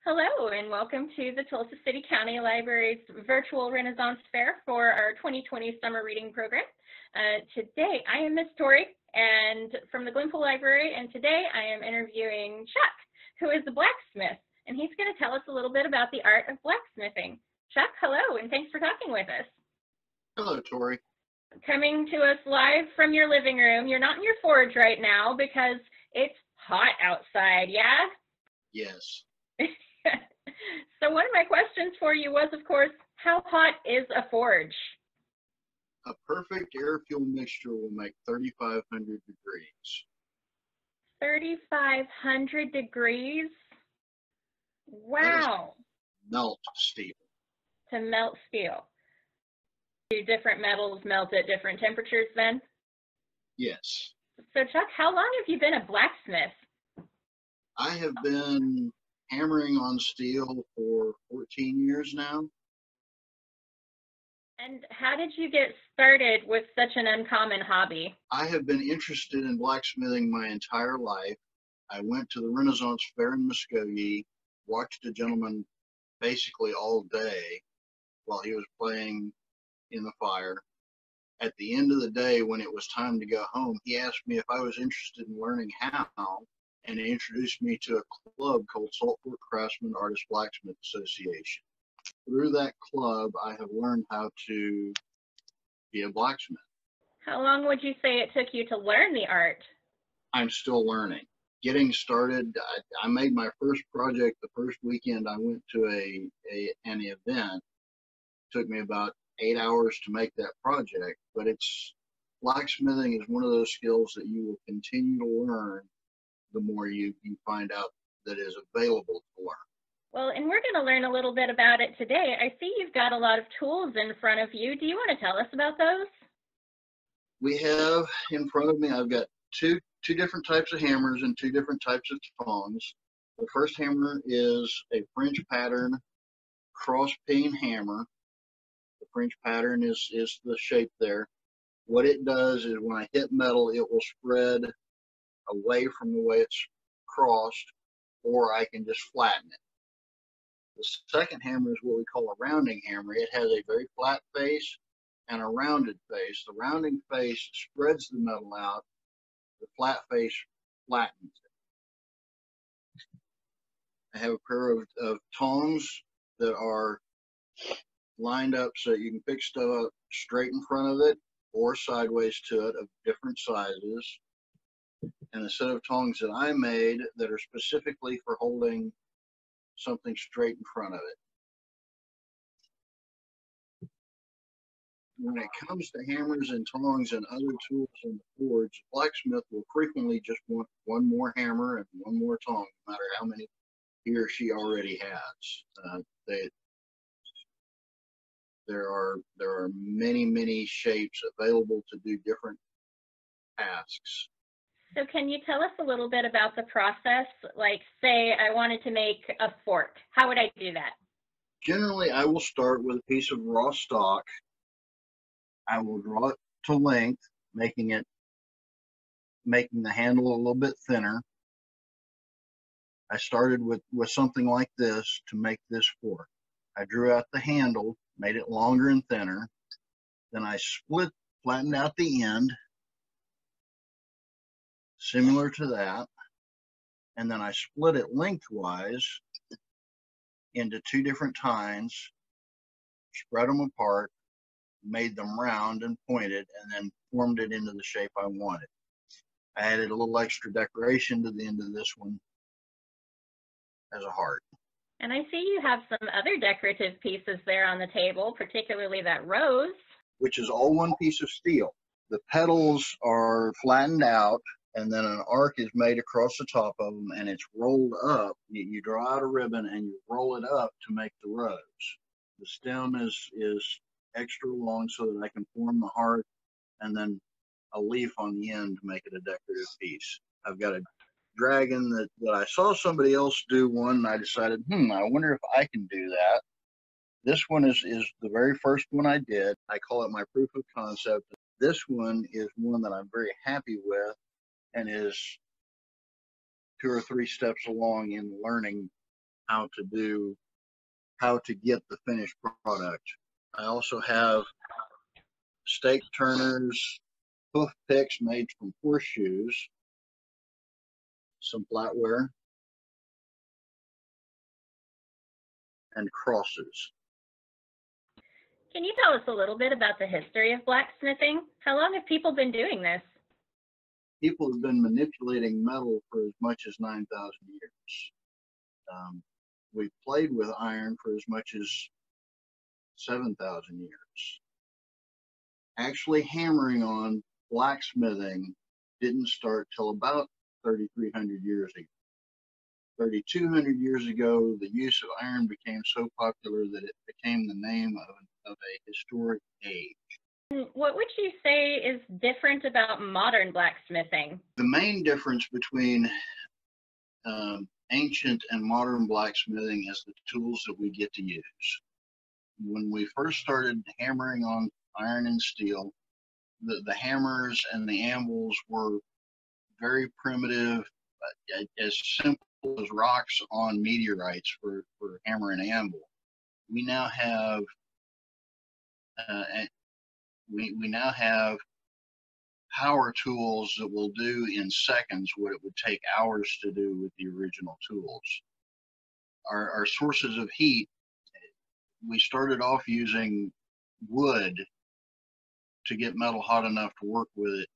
Hello and welcome to the Tulsa City County Library's virtual Renaissance Fair for our 2020 summer reading program. Today I am Miss Tori and from the Glenpool Library, and today I am interviewing Chuck, who is the blacksmith, and he's going to tell us a little bit about the art of blacksmithing. Chuck, hello, and thanks for talking with us. Hello, Tori. Coming to us live from your living room. You're not in your forge right now because it's hot outside, yeah? Yes. So one of my questions for you was, of course, how hot is a forge? A perfect air-fuel mixture will make 3,500 degrees. 3,500 degrees? Wow. Melt steel. To melt steel. Do different metals melt at different temperatures then? Yes. So Chuck, how long have you been a blacksmith? I have been hammering on steel for 14 years now. And how did you get started with such an uncommon hobby? I have been interested in blacksmithing my entire life. I went to the Renaissance Fair in Muskogee, watched a gentleman basically all day while he was playing in the fire. At the end of the day, when it was time to go home, he asked me if I was interested in learning how, and introduced me to a club called Saltport Craftsman Artist Blacksmith Association. Through that club, I have learned how to be a blacksmith. How long would you say it took you to learn the art? I'm still learning. Getting started, I made my first project the first weekend I went to an event. It took me about 8 hours to make that project, but blacksmithing is one of those skills that you will continue to learn the more you find out that is available to learn. Well, and we're going to learn a little bit about it today. I see you've got a lot of tools in front of you. Do you want to tell us about those? We have in front of me, I've got two different types of hammers and two different types of tongs. The first hammer is a French pattern cross peen hammer. The French pattern is the shape there. What it does is when I hit metal, it will spread away from the way it's crossed, or I can just flatten it. The second hammer is what we call a rounding hammer. It has a very flat face and a rounded face. The rounding face spreads the metal out. The flat face flattens it. I have a pair of tongs that are lined up so you can pick stuff up straight in front of it or sideways to it of different sizes. And a set of tongs that I made that are specifically for holding something straight in front of it. When it comes to hammers and tongs and other tools in the forge, the blacksmith will frequently just want one more hammer and one more tong, no matter how many he or she already has. There are many shapes available to do different tasks. So can you tell us a little bit about the process? Like, say I wanted to make a fork. How would I do that? Generally, I will start with a piece of raw stock. I will draw it to length, making the handle a little bit thinner. I started with something like this to make this fork. I drew out the handle, made it longer and thinner. Then I flattened out the end, similar to that, and then I split it lengthwise into two different tines, spread them apart, made them round and pointed, and then formed it into the shape I wanted. I added a little extra decoration to the end of this one as a heart. And I see you have some other decorative pieces there on the table, particularly that rose. Which is all one piece of steel. The petals are flattened out, and then an arc is made across the top of them, and it's rolled up. You draw out a ribbon and you roll it up to make the rose. The stem is extra long so that I can form the heart, and then a leaf on the end to make it a decorative piece. I've got a dragon that I saw somebody else do one, and I decided, I wonder if I can do that. This one is the very first one I did. I call it my proof of concept. This one is one that I'm very happy with and is 2 or 3 steps along in learning how to get the finished product. I also have stake turners, hoof picks made from horseshoes, some flatware, and crosses. Can you tell us a little bit about the history of blacksmithing? How long have people been doing this? People have been manipulating metal for as much as 9,000 years. We've played with iron for as much as 7,000 years. Actually hammering on blacksmithing didn't start till about 3,300 years ago. 3,200 years ago, the use of iron became so popular that it became the name of a historic age. What would you say is different about modern blacksmithing? The main difference between ancient and modern blacksmithing is the tools that we get to use. When we first started hammering on iron and steel, the hammers and the anvils were very primitive, as simple as rocks on meteorites for hammer and anvil. We now have we now have power tools that will do in seconds what it would take hours to do with the original tools. Our sources of heat, we started off using wood to get metal hot enough to work with it.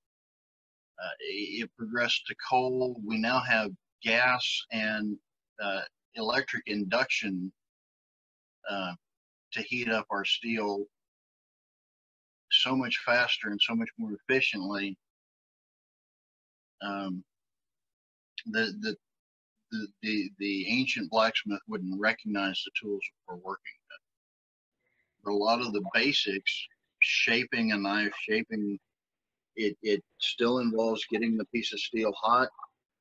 It progressed to coal. We now have gas and electric induction to heat up our steel so much faster and so much more efficiently. The ancient blacksmith wouldn't recognize the tools we're working with. But a lot of the basics, shaping a knife, shaping it still involves getting the piece of steel hot,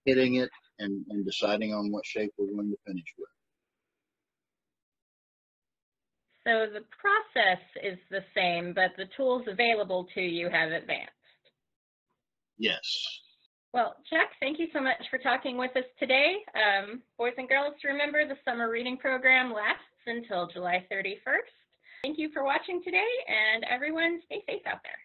hitting it, and deciding on what shape we're going to finish with. So the process is the same, but the tools available to you have advanced. Yes. Well, Chuck, thank you so much for talking with us today. Boys and girls, remember the summer reading program lasts until July 31st. Thank you for watching today, and everyone stay safe out there.